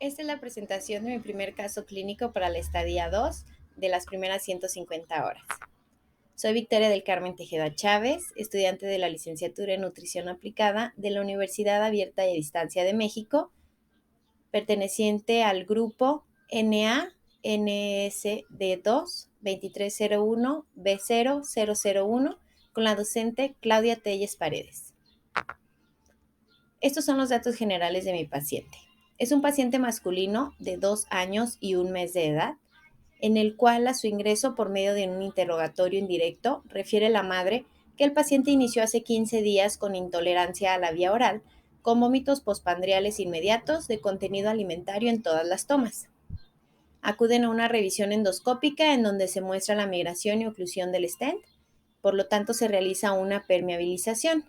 Esta es la presentación de mi primer caso clínico para la estadía 2 de las primeras 150 horas. Soy Victoria del Carmen Tejeda Chávez, estudiante de la licenciatura en Nutrición Aplicada de la Universidad Abierta y a Distancia de México, perteneciente al grupo NA-NSD2 2301-B0001 con la docente Claudia Telles Paredes. Estos son los datos generales de mi paciente. Es un paciente masculino de 2 años y 1 mes de edad, en el cual a su ingreso por medio de un interrogatorio indirecto refiere la madre que el paciente inició hace 15 días con intolerancia a la vía oral, con vómitos postprandiales inmediatos de contenido alimentario en todas las tomas. Acuden a una revisión endoscópica en donde se muestra la migración y oclusión del stent, por lo tanto se realiza una permeabilización.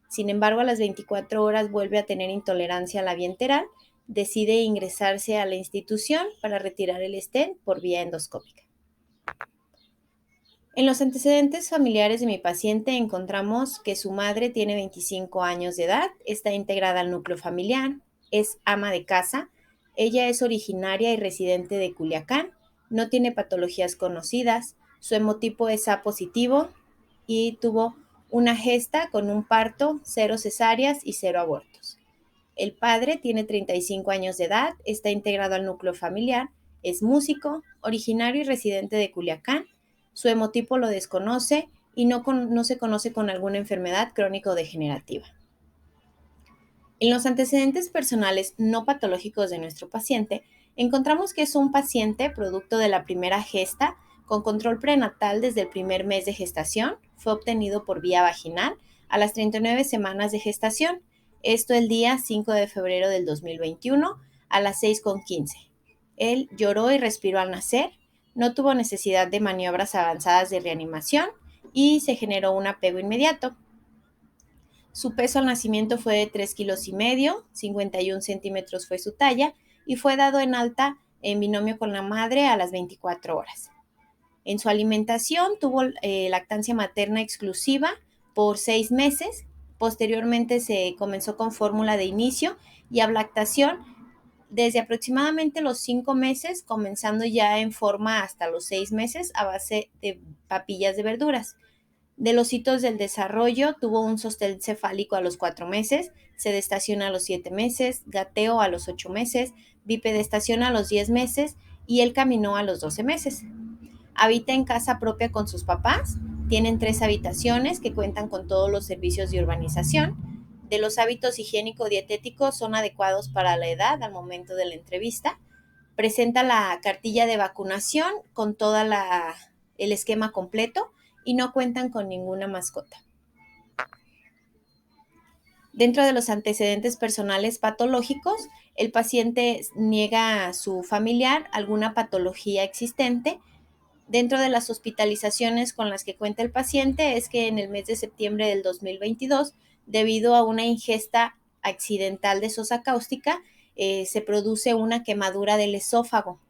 Sin embargo, a las 24 horas vuelve a tener intolerancia a la vía enteral, decide ingresarse a la institución para retirar el stent por vía endoscópica. En los antecedentes familiares de mi paciente encontramos que su madre tiene 25 años de edad, está integrada al núcleo familiar, es ama de casa, ella es originaria y residente de Culiacán, no tiene patologías conocidas, su hemotipo es A positivo y tuvo una gesta con un parto, 0 cesáreas y 0 abortos. El padre tiene 35 años de edad, está integrado al núcleo familiar, es músico, originario y residente de Culiacán, su hemotipo lo desconoce y no se conoce con alguna enfermedad crónica o degenerativa. En los antecedentes personales no patológicos de nuestro paciente, encontramos que es un paciente producto de la primera gesta con control prenatal desde el primer mes de gestación, fue obtenido por vía vaginal a las 39 semanas de gestación, esto el día 5 de febrero del 2021 a las 6:15. Él lloró y respiró al nacer, no tuvo necesidad de maniobras avanzadas de reanimación y se generó un apego inmediato. Su peso al nacimiento fue de 3,5 kilos, 51 centímetros fue su talla y fue dado en alta en binomio con la madre a las 24 horas. En su alimentación tuvo lactancia materna exclusiva por 6 meses. Posteriormente se comenzó con fórmula de inicio y ablactación desde aproximadamente los 5 meses, comenzando ya en forma hasta los 6 meses a base de papillas de verduras. De los hitos del desarrollo, tuvo un sostén cefálico a los 4 meses, sedestación a los 7 meses, gateo a los 8 meses, bipedestación a los 10 meses y él caminó a los 12 meses. Habita en casa propia con sus papás, tienen 3 habitaciones que cuentan con todos los servicios de urbanización. De los hábitos higiénico-dietéticos son adecuados para la edad al momento de la entrevista. Presenta la cartilla de vacunación con todo el esquema completo y no cuentan con ninguna mascota. Dentro de los antecedentes personales patológicos, el paciente niega a su familiar alguna patología existente. Dentro de las hospitalizaciones con las que cuenta el paciente es que en el mes de septiembre del 2022, debido a una ingesta accidental de sosa cáustica, se produce una quemadura del esófago,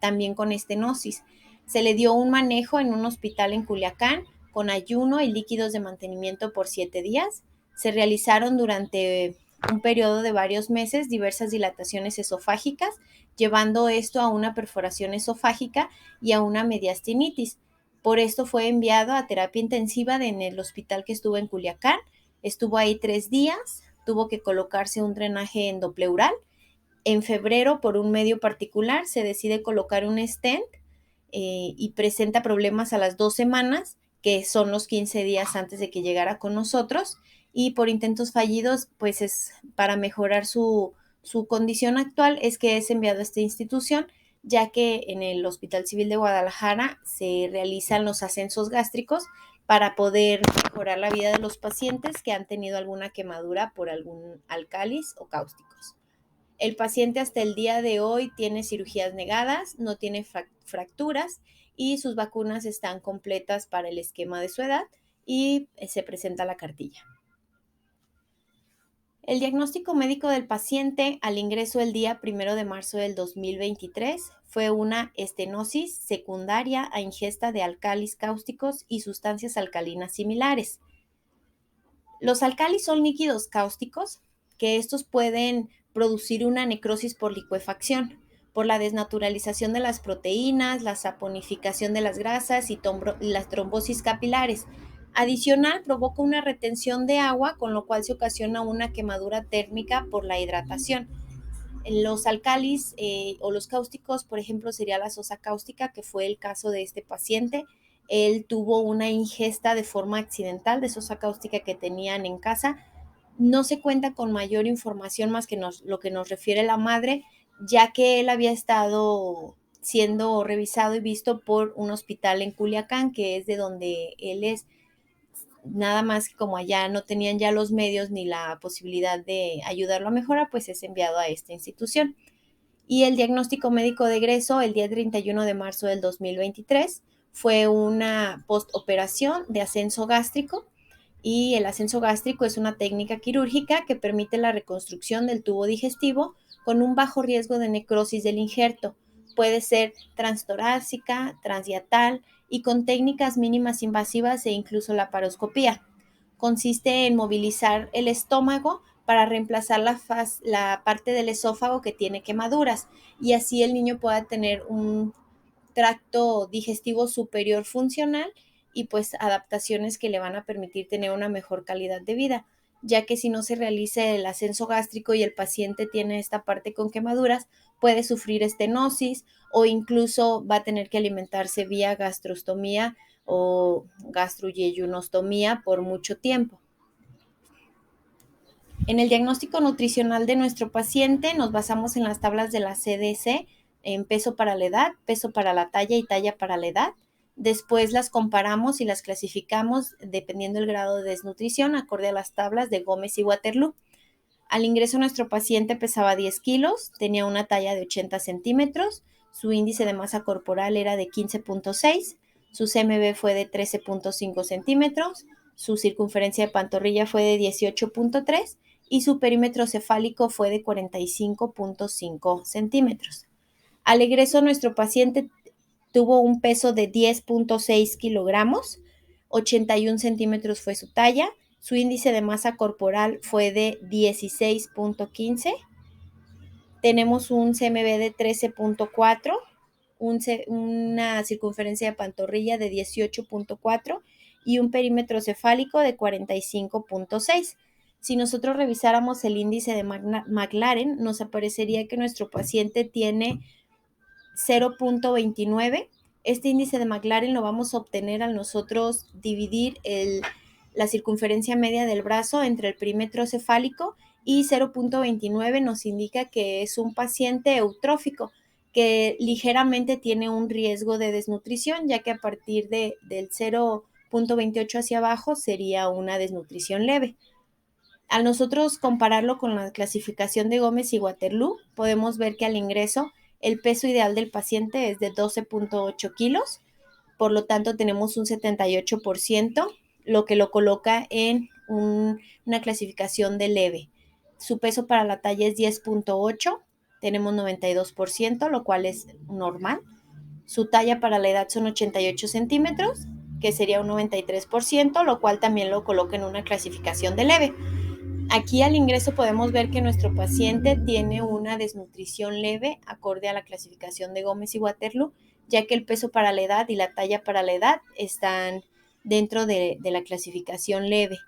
también con estenosis. Se le dio un manejo en un hospital en Culiacán con ayuno y líquidos de mantenimiento por 7 días. Se realizaron durante un periodo de varios meses diversas dilataciones esofágicas, llevando esto a una perforación esofágica y a una mediastinitis. Por esto fue enviado a terapia intensiva en el hospital que estuvo en Culiacán. Estuvo ahí 3 días, tuvo que colocarse un drenaje endopleural. En febrero, por un medio particular, se decide colocar un stent y presenta problemas a las 2 semanas, que son los 15 días antes de que llegara con nosotros, y por intentos fallidos, pues es para mejorar su condición actual, es que es enviado a esta institución, ya que en el Hospital Civil de Guadalajara se realizan los ascensos gástricos para poder mejorar la vida de los pacientes que han tenido alguna quemadura por algún álcalis o cáusticos. El paciente hasta el día de hoy tiene cirugías negadas, no tiene fracturas y sus vacunas están completas para el esquema de su edad y se presenta la cartilla. El diagnóstico médico del paciente al ingreso el día 1 de marzo del 2023 fue una estenosis secundaria a ingesta de álcalis cáusticos y sustancias alcalinas similares. Los álcalis son líquidos cáusticos que estos pueden producir una necrosis por licuefacción, por la desnaturalización de las proteínas, la saponificación de las grasas y las trombosis capilares. Adicional, provoca una retención de agua, con lo cual se ocasiona una quemadura térmica por la hidratación. Los alcalis o los cáusticos, por ejemplo, sería la sosa cáustica, que fue el caso de este paciente. Él tuvo una ingesta de forma accidental de sosa cáustica que tenían en casa. No se cuenta con mayor información más que lo que nos refiere la madre, ya que él había estado siendo revisado y visto por un hospital en Culiacán, que es de donde él es. Nada más que como allá no tenían ya los medios ni la posibilidad de ayudarlo a mejorar, pues es enviado a esta institución. Y el diagnóstico médico de egreso el día 31 de marzo del 2023 fue una postoperación de ascenso gástrico, y el ascenso gástrico es una técnica quirúrgica que permite la reconstrucción del tubo digestivo con un bajo riesgo de necrosis del injerto. Puede ser transtorácica, transdiatal y con técnicas mínimas invasivas e incluso la laparoscopía. Consiste en movilizar el estómago para reemplazar la parte del esófago que tiene quemaduras, y así el niño pueda tener un tracto digestivo superior funcional y pues adaptaciones que le van a permitir tener una mejor calidad de vida, ya que si no se realiza el ascenso gástrico y el paciente tiene esta parte con quemaduras, puede sufrir estenosis o incluso va a tener que alimentarse vía gastrostomía o gastroyeyunostomía por mucho tiempo. En el diagnóstico nutricional de nuestro paciente nos basamos en las tablas de la CDC, en peso para la edad, peso para la talla y talla para la edad. Después las comparamos y las clasificamos dependiendo del grado de desnutrición, acorde a las tablas de Gómez y Waterloo. Al ingreso nuestro paciente pesaba 10 kilos, tenía una talla de 80 centímetros, su índice de masa corporal era de 15.6, su CMB fue de 13.5 centímetros, su circunferencia de pantorrilla fue de 18.3 y su perímetro cefálico fue de 45.5 centímetros. Al egreso nuestro paciente tuvo un peso de 10.6 kilogramos, 81 centímetros fue su talla, su índice de masa corporal fue de 16.15, tenemos un CMB de 13.4, una circunferencia de pantorrilla de 18.4 y un perímetro cefálico de 45.6. Si nosotros revisáramos el índice de Maclaren, nos aparecería que nuestro paciente tiene 0.29. Este índice de Maclaren lo vamos a obtener al nosotros dividir la circunferencia media del brazo entre el perímetro cefálico, y 0.29 nos indica que es un paciente eutrófico que ligeramente tiene un riesgo de desnutrición, ya que a partir del 0.28 hacia abajo sería una desnutrición leve. Al nosotros compararlo con la clasificación de Gómez y Waterloo, podemos ver que al ingreso el peso ideal del paciente es de 12.8 kilos, por lo tanto tenemos un 78%, lo que lo coloca en una clasificación de leve. Su peso para la talla es 10.8, tenemos 92%, lo cual es normal. Su talla para la edad son 88 centímetros, que sería un 93%, lo cual también lo coloca en una clasificación de leve. Aquí al ingreso podemos ver que nuestro paciente tiene una desnutrición leve acorde a la clasificación de Gómez y Waterloo, ya que el peso para la edad y la talla para la edad están dentro de la clasificación leve.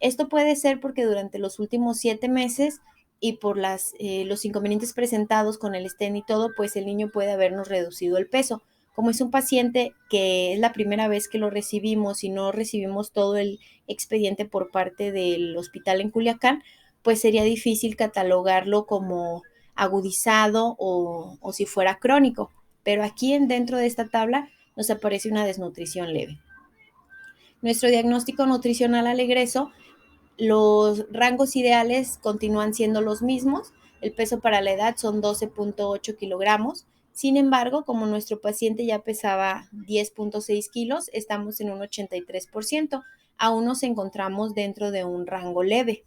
Esto puede ser porque durante los últimos 7 meses y por los inconvenientes presentados con el stent y todo, pues el niño puede habernos reducido el peso. Como es un paciente que es la primera vez que lo recibimos y no recibimos todo el expediente por parte del hospital en Culiacán, pues sería difícil catalogarlo como agudizado o si fuera crónico. Pero aquí dentro de esta tabla nos aparece una desnutrición leve. Nuestro diagnóstico nutricional al egreso, los rangos ideales continúan siendo los mismos. El peso para la edad son 12.8 kilogramos. Sin embargo, como nuestro paciente ya pesaba 10.6 kilos, estamos en un 83%. Aún nos encontramos dentro de un rango leve.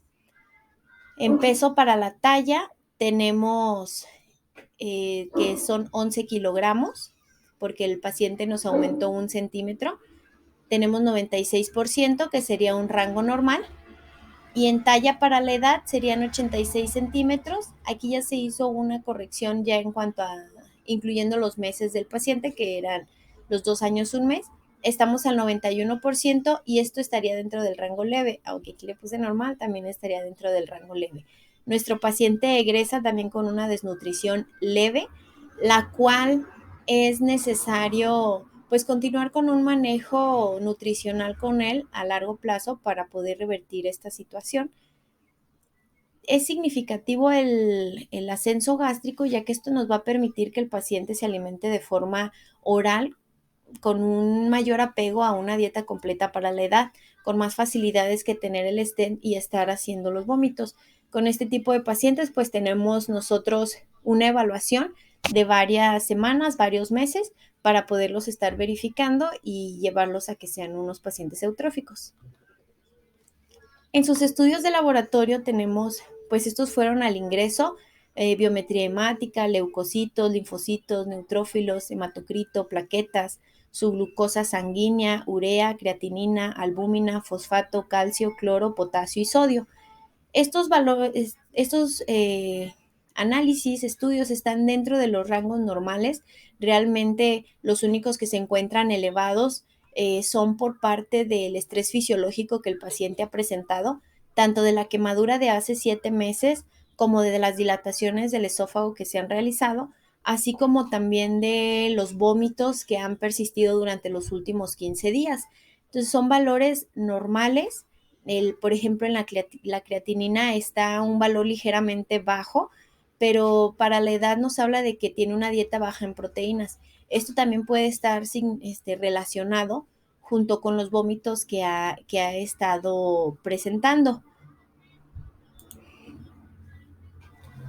En peso para la talla tenemos que son 11 kilogramos, porque el paciente nos aumentó 1 centímetro. Tenemos 96%, que sería un rango normal. y en talla para la edad serían 86 centímetros. Aquí ya se hizo una corrección ya en cuanto a, incluyendo los meses del paciente, que eran los 2 años, un mes. Estamos al 91% y esto estaría dentro del rango leve, aunque aquí le puse normal, también estaría dentro del rango leve. Nuestro paciente egresa también con una desnutrición leve, la cual es necesario pues continuar con un manejo nutricional con él a largo plazo para poder revertir esta situación. Es significativo el ascenso gástrico, ya que esto nos va a permitir que el paciente se alimente de forma oral con un mayor apego a una dieta completa para la edad, con más facilidades que tener el stent y estar haciendo los vómitos. Con este tipo de pacientes, pues tenemos nosotros una evaluación de varias semanas, varios meses, para poderlos estar verificando y llevarlos a que sean unos pacientes eutróficos. En sus estudios de laboratorio tenemos, pues estos fueron al ingreso, biometría hemática, leucocitos, linfocitos, neutrófilos, hematocrito, plaquetas, su glucosa sanguínea, urea, creatinina, albúmina, fosfato, calcio, cloro, potasio y sodio. Estos valores, estos análisis, estudios están dentro de los rangos normales. Realmente los únicos que se encuentran elevados son por parte del estrés fisiológico que el paciente ha presentado, tanto de la quemadura de hace 7 meses como de las dilataciones del esófago que se han realizado, así como también de los vómitos que han persistido durante los últimos 15 días. Entonces son valores normales. Por ejemplo, en la creatinina está un valor ligeramente bajo, pero para la edad nos habla de que tiene una dieta baja en proteínas. Esto también puede estar relacionado junto con los vómitos que ha estado presentando.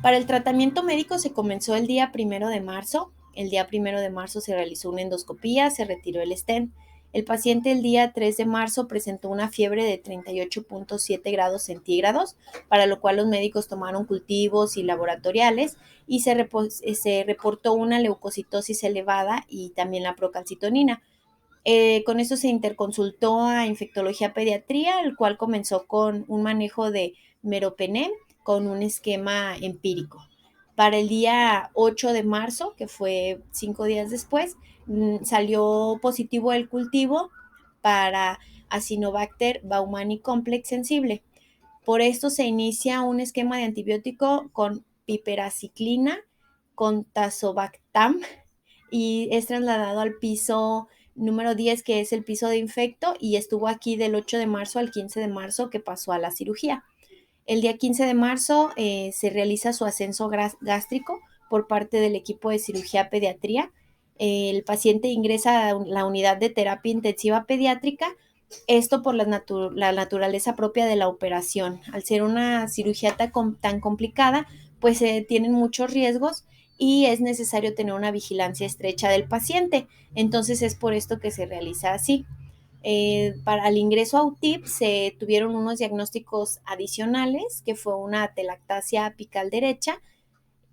Para el tratamiento médico se comenzó el día 1 de marzo. El día 1 de marzo se realizó una endoscopía, se retiró el stent. El paciente el día 3 de marzo presentó una fiebre de 38.7 grados centígrados, para lo cual los médicos tomaron cultivos y laboratoriales y se reportó una leucocitosis elevada y también la procalcitonina. Con eso se interconsultó a infectología pediatría, el cual comenzó con un manejo de meropenem con un esquema empírico. Para el día 8 de marzo, que fue 5 días después, salió positivo el cultivo para Acinetobacter baumannii complex sensible. Por esto se inicia un esquema de antibiótico con piperaciclina, con tazobactam, y es trasladado al piso número 10, que es el piso de infecto, y estuvo aquí del 8 de marzo al 15 de marzo, que pasó a la cirugía. El día 15 de marzo se realiza su ascenso gástrico por parte del equipo de cirugía pediatría. El paciente ingresa a la unidad de terapia intensiva pediátrica, esto por la naturaleza propia de la operación. Al ser una cirugía tan complicada, pues tienen muchos riesgos y es necesario tener una vigilancia estrecha del paciente. Entonces es por esto que se realiza así. Para el ingreso a UTIP se tuvieron unos diagnósticos adicionales, que fue una atelactasia apical derecha,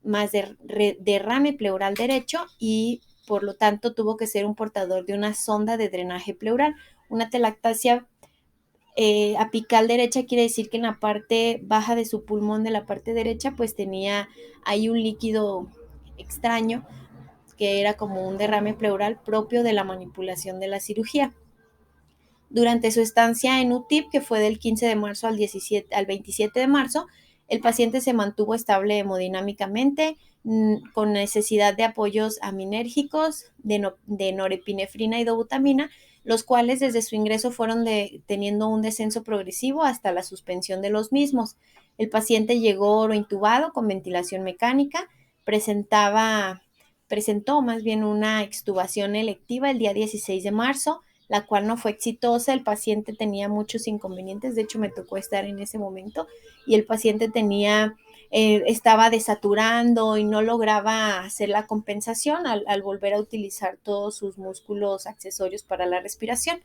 más derrame pleural derecho, y por lo tanto tuvo que ser un portador de una sonda de drenaje pleural. Una atelactasia apical derecha quiere decir que en la parte baja de su pulmón, de la parte derecha, pues tenía ahí un líquido extraño que era como un derrame pleural propio de la manipulación de la cirugía. Durante su estancia en UTIP, que fue del 15 de marzo al 27 de marzo, el paciente se mantuvo estable hemodinámicamente, con necesidad de apoyos aminérgicos, de norepinefrina y dobutamina, los cuales desde su ingreso fueron teniendo un descenso progresivo hasta la suspensión de los mismos. El paciente llegó orointubado con ventilación mecánica, presentó más bien una extubación electiva el día 16 de marzo, la cual no fue exitosa. El paciente tenía muchos inconvenientes, de hecho me tocó estar en ese momento, y el paciente estaba desaturando y no lograba hacer la compensación al volver a utilizar todos sus músculos accesorios para la respiración.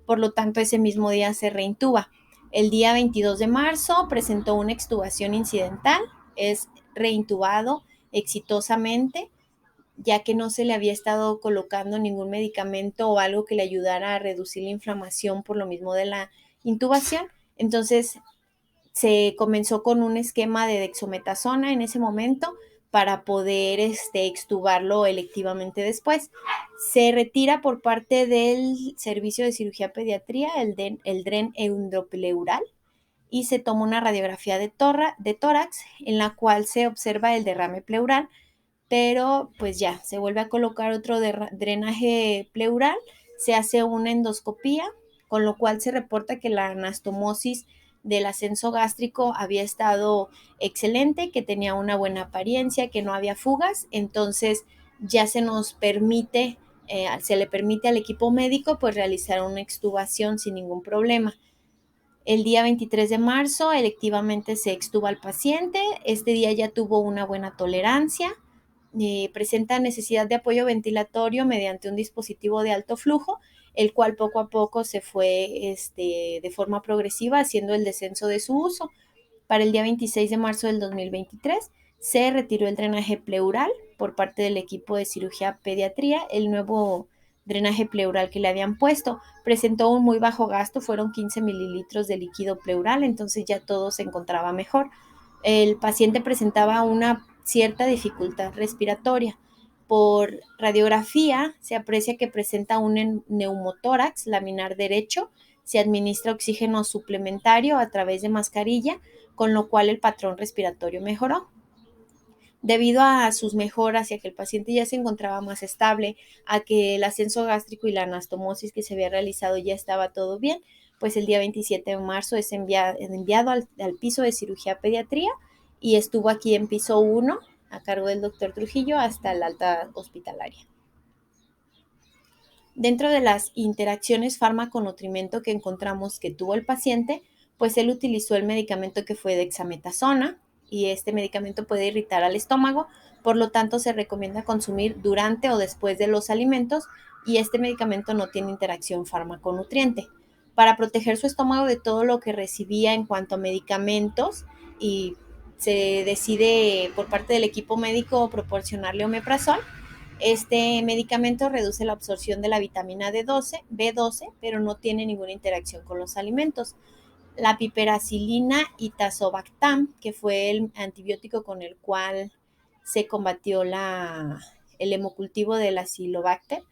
Por lo tanto, ese mismo día se reintuba. El día 22 de marzo presentó una extubación incidental, es reintubado exitosamente, ya que no se le había estado colocando ningún medicamento o algo que le ayudara a reducir la inflamación por lo mismo de la intubación. Entonces Se comenzó con un esquema de dexametasona en ese momento para poder extubarlo electivamente después. Se retira por parte del servicio de cirugía pediatría el DREN endopleural y se toma una radiografía de tórax en la cual se observa el derrame pleural, pero pues ya se vuelve a colocar otro drenaje pleural, se hace una endoscopía, con lo cual se reporta que la anastomosis del ascenso gástrico había estado excelente, que tenía una buena apariencia, que no había fugas, entonces ya se le permite al equipo médico pues realizar una extubación sin ningún problema. El día 23 de marzo electivamente se extuba al paciente, este día ya tuvo una buena tolerancia, presenta necesidad de apoyo ventilatorio mediante un dispositivo de alto flujo, el cual poco a poco se fue de forma progresiva haciendo el descenso de su uso. Para el día 26 de marzo del 2023 se retiró el drenaje pleural por parte del equipo de cirugía pediatría. El nuevo drenaje pleural que le habían puesto presentó un muy bajo gasto, fueron 15 mililitros de líquido pleural, entonces ya todo se encontraba mejor. El paciente presentaba una cierta dificultad respiratoria. Por radiografía se aprecia que presenta un neumotórax laminar derecho, se administra oxígeno suplementario a través de mascarilla, con lo cual el patrón respiratorio mejoró. Debido a sus mejoras y a que el paciente ya se encontraba más estable, a que el ascenso gástrico y la anastomosis que se había realizado ya estaba todo bien, pues el día 27 de marzo es enviado al piso de cirugía pediatría y estuvo aquí en piso 1 a cargo del doctor Trujillo hasta la alta hospitalaria. Dentro de las interacciones fármaco-nutrimento que encontramos que tuvo el paciente, pues él utilizó el medicamento que fue dexametasona y este medicamento puede irritar al estómago, por lo tanto se recomienda consumir durante o después de los alimentos y este medicamento no tiene interacción fármaco-nutriente. Para proteger su estómago de todo lo que recibía en cuanto a medicamentos y se decide por parte del equipo médico proporcionarle omeprazol. Este medicamento reduce la absorción de la vitamina B12, pero no tiene ninguna interacción con los alimentos. La piperacilina y tazobactam, que fue el antibiótico con el cual se combatió el hemocultivo del Acinetobacter.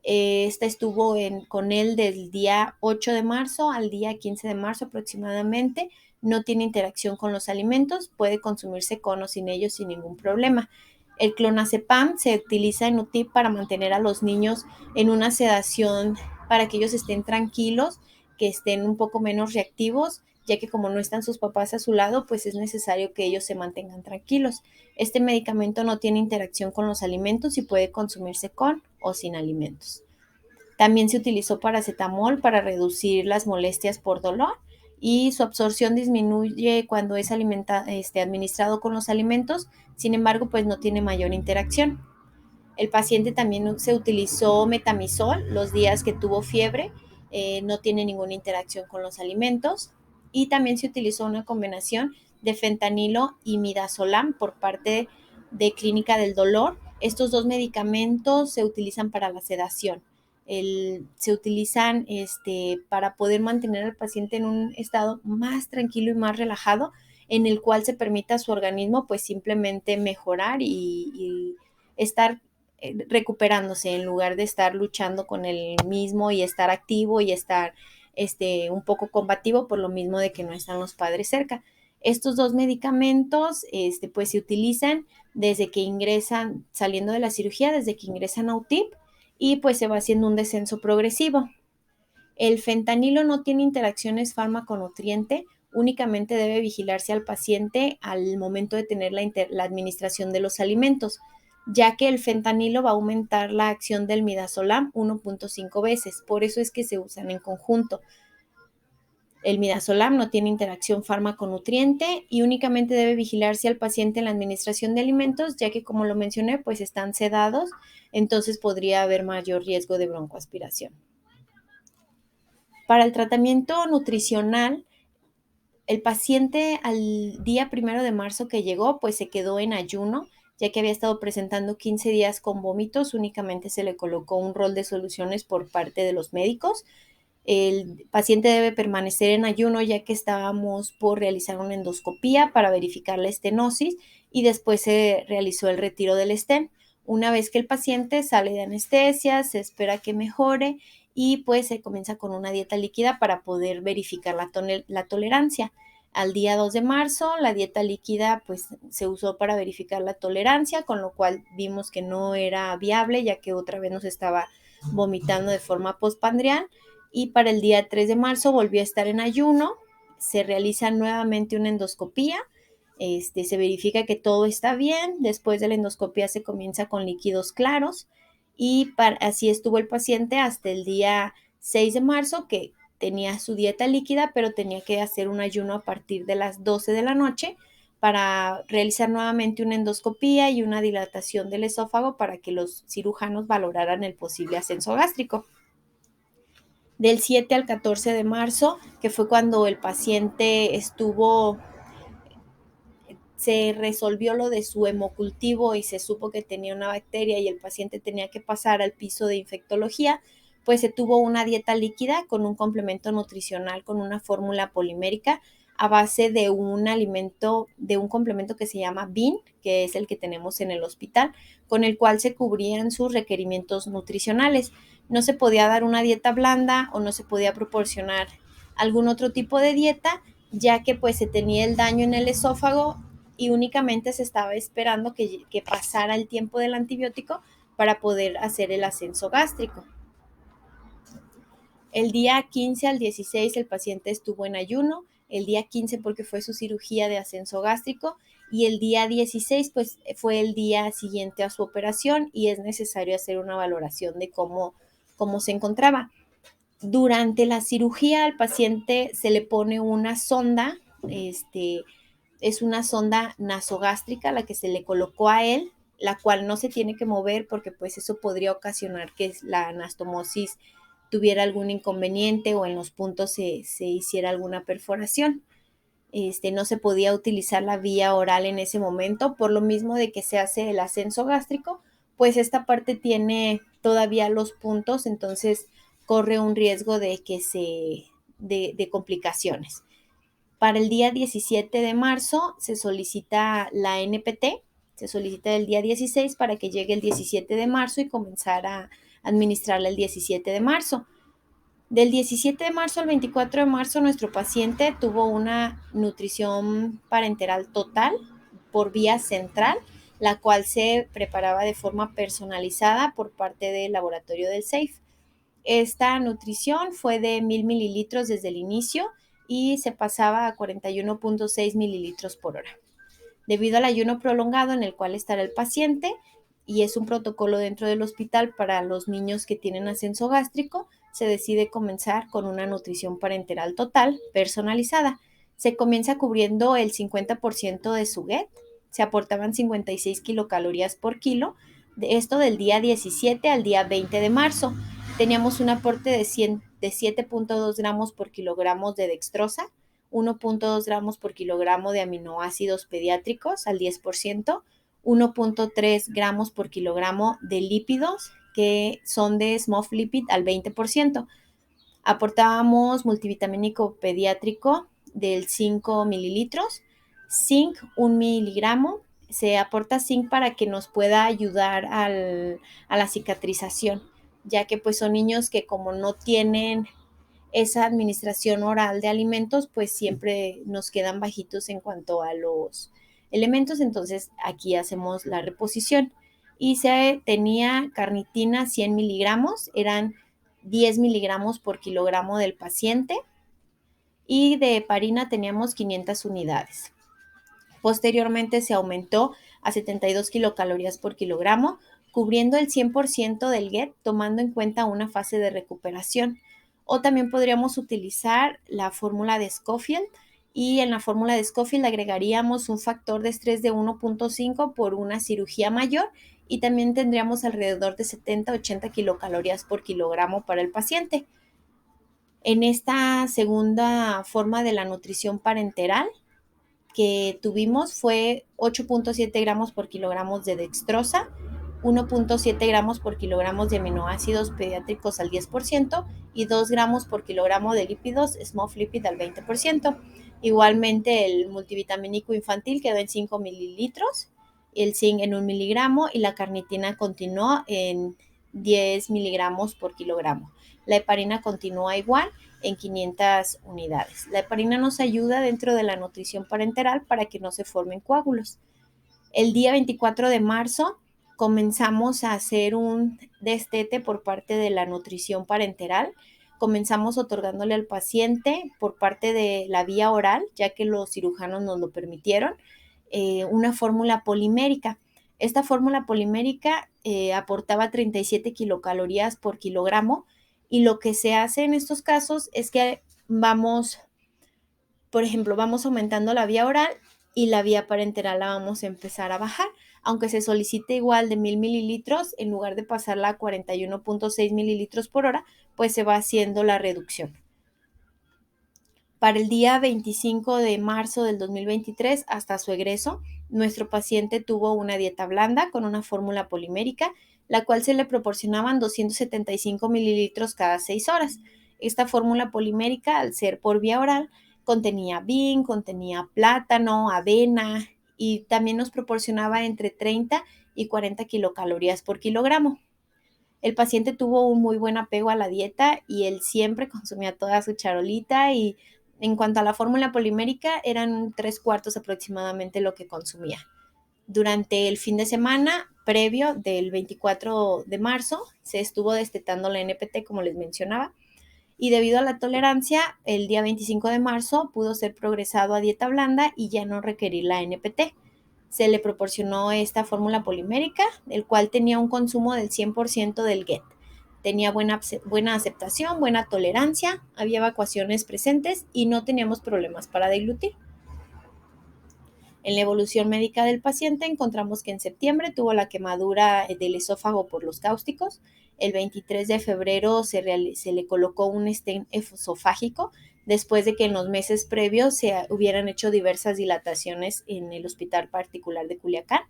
Esta estuvo con él del día 8 de marzo al día 15 de marzo aproximadamente. No tiene interacción con los alimentos, puede consumirse con o sin ellos sin ningún problema. El clonazepam se utiliza en UTIP para mantener a los niños en una sedación para que ellos estén tranquilos, que estén un poco menos reactivos, ya que como no están sus papás a su lado, pues es necesario que ellos se mantengan tranquilos. Este medicamento no tiene interacción con los alimentos y puede consumirse con o sin alimentos. También se utilizó paracetamol para reducir las molestias por dolor y su absorción disminuye cuando es administrado con los alimentos, sin embargo, pues no tiene mayor interacción. El paciente también se utilizó metamizol los días que tuvo fiebre, no tiene ninguna interacción con los alimentos y también se utilizó una combinación de fentanilo y midazolam por parte de Clínica del Dolor. Estos dos medicamentos se utilizan para la sedación. Se utilizan para poder mantener al paciente en un estado más tranquilo y más relajado, en el cual se permita a su organismo pues simplemente mejorar y estar recuperándose en lugar de estar luchando con el mismo y estar activo y estar un poco combativo por lo mismo de que no están los padres cerca. Estos dos medicamentos pues se utilizan desde que ingresan, saliendo de la cirugía, desde que ingresan a UTIP y pues se va haciendo un descenso progresivo. El fentanilo no tiene interacciones fármaco-nutriente, únicamente debe vigilarse al paciente al momento de tener la administración de los alimentos, ya que el fentanilo va a aumentar la acción del midazolam 1.5 veces, por eso es que se usan en conjunto. El midazolam no tiene interacción fármaco-nutriente y únicamente debe vigilarse al paciente en la administración de alimentos, ya que como lo mencioné, pues están sedados, entonces podría haber mayor riesgo de broncoaspiración. Para el tratamiento nutricional, el paciente al día 1 de marzo que llegó, pues se quedó en ayuno, ya que había estado presentando 15 días con vómitos, únicamente se le colocó un rol de soluciones por parte de los médicos. El paciente debe permanecer en ayuno ya que estábamos por realizar una endoscopía para verificar la estenosis y después se realizó el retiro del stent. Una vez que el paciente sale de anestesia, se espera que mejore y pues se comienza con una dieta líquida para poder verificar la tolerancia. Al día 2 de marzo, la dieta líquida pues se usó para verificar la tolerancia, con lo cual vimos que no era viable ya que otra vez nos estaba vomitando de forma postprandial. Y para el día 3 de marzo volvió a estar en ayuno, se realiza nuevamente una endoscopía, se verifica que todo está bien, después de la endoscopía se comienza con líquidos claros y así estuvo el paciente hasta el día 6 de marzo que tenía su dieta líquida, pero tenía que hacer un ayuno a partir de las 12 de la noche para realizar nuevamente una endoscopía y una dilatación del esófago para que los cirujanos valoraran el posible ascenso gástrico. Del 7 al 14 de marzo, que fue cuando el paciente se resolvió lo de su hemocultivo y se supo que tenía una bacteria y el paciente tenía que pasar al piso de infectología, pues se tuvo una dieta líquida con un complemento nutricional con una fórmula polimérica a base de un alimento, de un complemento que se llama BIN, que es el que tenemos en el hospital, con el cual se cubrían sus requerimientos nutricionales. No se podía dar una dieta blanda o no se podía proporcionar algún otro tipo de dieta, ya que pues se tenía el daño en el esófago y únicamente se estaba esperando que pasara el tiempo del antibiótico para poder hacer el ascenso gástrico. El día 15 al 16 el paciente estuvo en ayuno, el día 15 porque fue su cirugía de ascenso gástrico y el día 16 pues fue el día siguiente a su operación y es necesario hacer una valoración de cómo se encontraba. Durante la cirugía al paciente se le pone una sonda, es una sonda nasogástrica la que se le colocó a él, la cual no se tiene que mover porque pues eso podría ocasionar que la anastomosis tuviera algún inconveniente o en los puntos se hiciera alguna perforación. No se podía utilizar la vía oral en ese momento, por lo mismo de que se hace el ascenso gástrico, pues esta parte tiene todavía los puntos, entonces corre un riesgo de complicaciones. Para el día 17 de marzo se solicita la NPT, se solicita el día 16 para que llegue el 17 de marzo y comenzar a administrarla el 17 de marzo. Del 17 de marzo al 24 de marzo, nuestro paciente tuvo una nutrición parenteral total por vía central, la cual se preparaba de forma personalizada por parte del laboratorio del SAFE. Esta nutrición fue de 1000 mililitros desde el inicio y se pasaba a 41.6 mililitros por hora. Debido al ayuno prolongado en el cual estará el paciente, y es un protocolo dentro del hospital para los niños que tienen ascenso gástrico, se decide comenzar con una nutrición parenteral total personalizada. Se comienza cubriendo el 50% de su GET, se aportaban 56 kilocalorías por kilo, de esto del día 17 al día 20 de marzo. Teníamos un aporte de 7.2 gramos por kilogramo de dextrosa, 1.2 gramos por kilogramo de aminoácidos pediátricos al 10%, 1.3 gramos por kilogramo de lípidos que son de SMOF lipid al 20%. Aportábamos multivitamínico pediátrico del 5 mililitros, zinc 1 miligramo. Se aporta zinc para que nos pueda ayudar a la cicatrización, ya que pues son niños que como no tienen esa administración oral de alimentos, pues siempre nos quedan bajitos en cuanto a los elementos, entonces aquí hacemos la reposición. Y se tenía carnitina 100 miligramos, eran 10 miligramos por kilogramo del paciente, y de heparina teníamos 500 unidades. Posteriormente se aumentó a 72 kilocalorías por kilogramo, cubriendo el 100% del GET, tomando en cuenta una fase de recuperación. O también podríamos utilizar la fórmula de Scofield, y en la fórmula de Scofield agregaríamos un factor de estrés de 1.5 por una cirugía mayor y también tendríamos alrededor de 70-80 kilocalorías por kilogramo para el paciente. En esta segunda forma de la nutrición parenteral que tuvimos fue 8.7 gramos por kilogramo de dextrosa, 1.7 gramos por kilogramo de aminoácidos pediátricos al 10% y 2 gramos por kilogramo de lípidos SMOF lipid al 20%. Igualmente el multivitamínico infantil quedó en 5 mililitros, el zinc en 1 miligramo y la carnitina continuó en 10 miligramos por kilogramo. La heparina continúa igual en 500 unidades. La heparina nos ayuda dentro de la nutrición parenteral para que no se formen coágulos. El día 24 de marzo comenzamos a hacer un destete por parte de la nutrición parenteral. Comenzamos otorgándole al paciente por parte de la vía oral, ya que los cirujanos nos lo permitieron, una fórmula polimérica. Esta fórmula polimérica aportaba 37 kilocalorías por kilogramo y lo que se hace en estos casos es que vamos, por ejemplo, vamos aumentando la vía oral y la vía parenteral la vamos a empezar a bajar. Aunque se solicite igual de 1000 mililitros, en lugar de pasarla a 41.6 mililitros por hora, pues se va haciendo la reducción. Para el día 25 de marzo del 2023, hasta su egreso, nuestro paciente tuvo una dieta blanda con una fórmula polimérica, la cual se le proporcionaban 275 mililitros cada 6 horas. Esta fórmula polimérica, al ser por vía oral, contenía BIN, contenía plátano, avena y también nos proporcionaba entre 30 y 40 kilocalorías por kilogramo. El paciente tuvo un muy buen apego a la dieta y él siempre consumía toda su charolita y en cuanto a la fórmula polimérica eran 3/4 aproximadamente lo que consumía. Durante el fin de semana previo del 24 de marzo se estuvo destetando la NPT como les mencionaba y debido a la tolerancia el día 25 de marzo pudo ser progresado a dieta blanda y ya no requerir la NPT. Se le proporcionó esta fórmula polimérica, el cual tenía un consumo del 100% del GET. Tenía buena aceptación, buena tolerancia, había evacuaciones presentes y no teníamos problemas para deglutir. En la evolución médica del paciente encontramos que en septiembre tuvo la quemadura del esófago por los cáusticos. El 23 de febrero se le colocó un stent esofágico después de que en los meses previos se hubieran hecho diversas dilataciones en el hospital particular de Culiacán.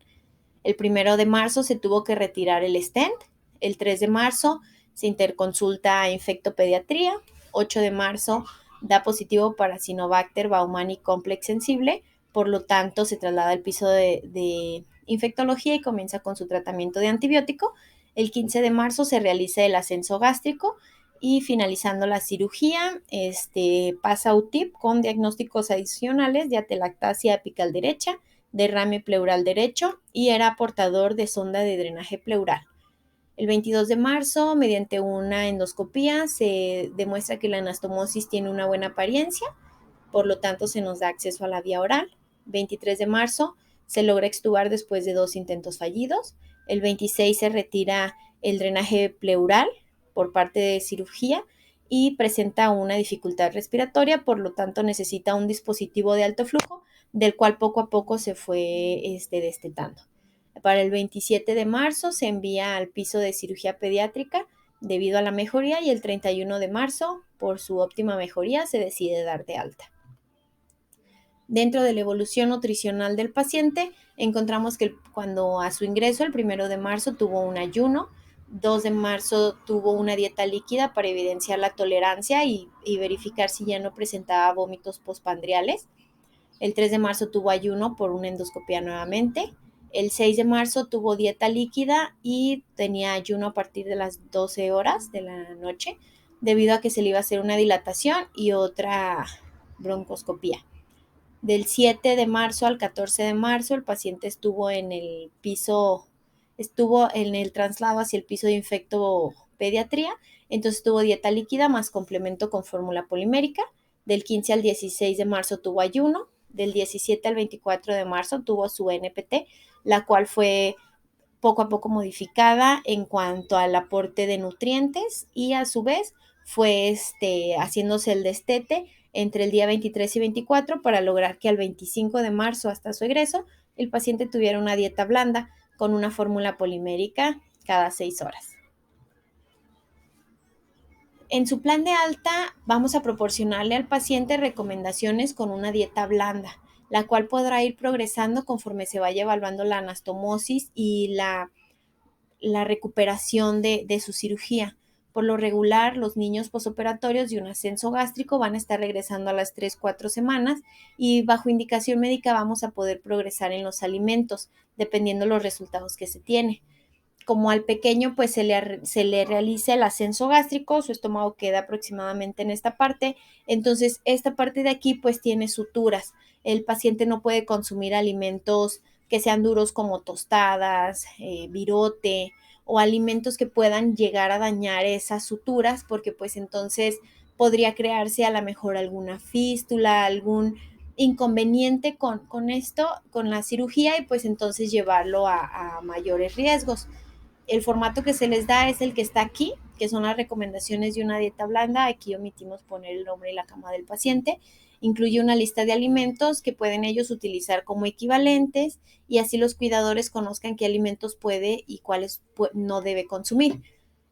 El 1 de marzo se tuvo que retirar el stent. El 3 de marzo se interconsulta a infectopediatría. 8 de marzo da positivo para Acinetobacter baumannii complex sensible. Por lo tanto, se traslada al piso de infectología y comienza con su tratamiento de antibiótico. El 15 de marzo se realiza el ascenso gástrico y finalizando la cirugía, pasa a UTIP con diagnósticos adicionales de atelectasia apical derecha, derrame pleural derecho y era portador de sonda de drenaje pleural. El 22 de marzo, mediante una endoscopía, se demuestra que la anastomosis tiene una buena apariencia, por lo tanto se nos da acceso a la vía oral. 23 de marzo se logra extubar después de 2 intentos fallidos. El 26 se retira el drenaje pleural por parte de cirugía y presenta una dificultad respiratoria, por lo tanto necesita un dispositivo de alto flujo, del cual poco a poco se fue destetando. Para el 27 de marzo se envía al piso de cirugía pediátrica debido a la mejoría y el 31 de marzo, por su óptima mejoría, se decide dar de alta. Dentro de la evolución nutricional del paciente, encontramos que cuando a su ingreso, el 1 de marzo, tuvo un ayuno, 2 de marzo tuvo una dieta líquida para evidenciar la tolerancia y verificar si ya no presentaba vómitos postpandriales. El 3 de marzo tuvo ayuno por una endoscopia nuevamente. El 6 de marzo tuvo dieta líquida y tenía ayuno a partir de las 12 horas de la noche, debido a que se le iba a hacer una dilatación y otra broncoscopía. Del 7 de marzo al 14 de marzo, el paciente estuvo en el traslado hacia el piso de infectopediatría, entonces tuvo dieta líquida más complemento con fórmula polimérica. Del 15 al 16 de marzo tuvo ayuno, del 17 al 24 de marzo tuvo su NPT, la cual fue poco a poco modificada en cuanto al aporte de nutrientes y a su vez fue haciéndose el destete entre el día 23 y 24 para lograr que al 25 de marzo hasta su egreso el paciente tuviera una dieta blanda con una fórmula polimérica cada 6 horas. En su plan de alta vamos a proporcionarle al paciente recomendaciones con una dieta blanda, la cual podrá ir progresando conforme se vaya evaluando la anastomosis y la la recuperación de su cirugía. Por lo regular, los niños posoperatorios de un ascenso gástrico van a estar regresando a las 3, 4 semanas y bajo indicación médica vamos a poder progresar en los alimentos, dependiendo los resultados que se tiene. Como al pequeño pues se le realiza el ascenso gástrico, su estómago queda aproximadamente en esta parte, entonces esta parte de aquí pues tiene suturas. El paciente no puede consumir alimentos que sean duros como tostadas, virote o alimentos que puedan llegar a dañar esas suturas porque pues entonces podría crearse a lo mejor alguna fístula, algún inconveniente con esto, con la cirugía y pues entonces llevarlo a mayores riesgos. El formato que se les da es el que está aquí, que son las recomendaciones de una dieta blanda. Aquí omitimos poner el nombre y la cama del paciente. Incluye una lista de alimentos que pueden ellos utilizar como equivalentes y así los cuidadores conozcan qué alimentos puede y cuáles no debe consumir.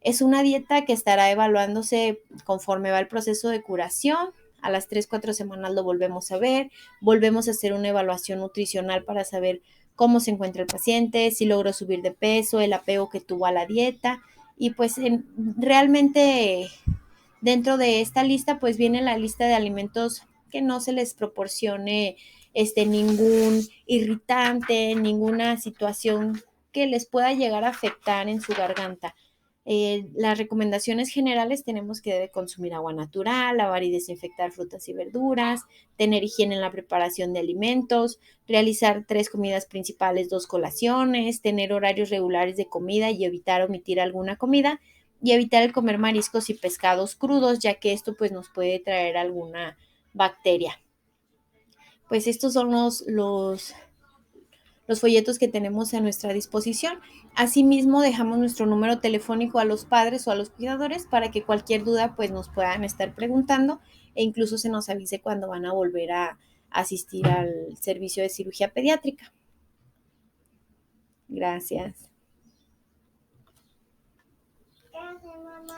Es una dieta que estará evaluándose conforme va el proceso de curación. A las 3, 4 semanas lo volvemos a ver, volvemos a hacer una evaluación nutricional para saber cómo se encuentra el paciente, si logró subir de peso, el apego que tuvo a la dieta y pues realmente dentro de esta lista pues viene la lista de alimentos que no se les proporcione ningún irritante, ninguna situación que les pueda llegar a afectar en su garganta. Las recomendaciones generales tenemos que debe consumir agua natural, lavar y desinfectar frutas y verduras, tener higiene en la preparación de alimentos, realizar 3 comidas principales, 2 colaciones, tener horarios regulares de comida y evitar omitir alguna comida y evitar el comer mariscos y pescados crudos, ya que esto pues nos puede traer alguna bacteria. Pues estos son los folletos que tenemos a nuestra disposición. Asimismo, dejamos nuestro número telefónico a los padres o a los cuidadores para que cualquier duda pues nos puedan estar preguntando e incluso se nos avise cuando van a volver a asistir al servicio de cirugía pediátrica. Gracias.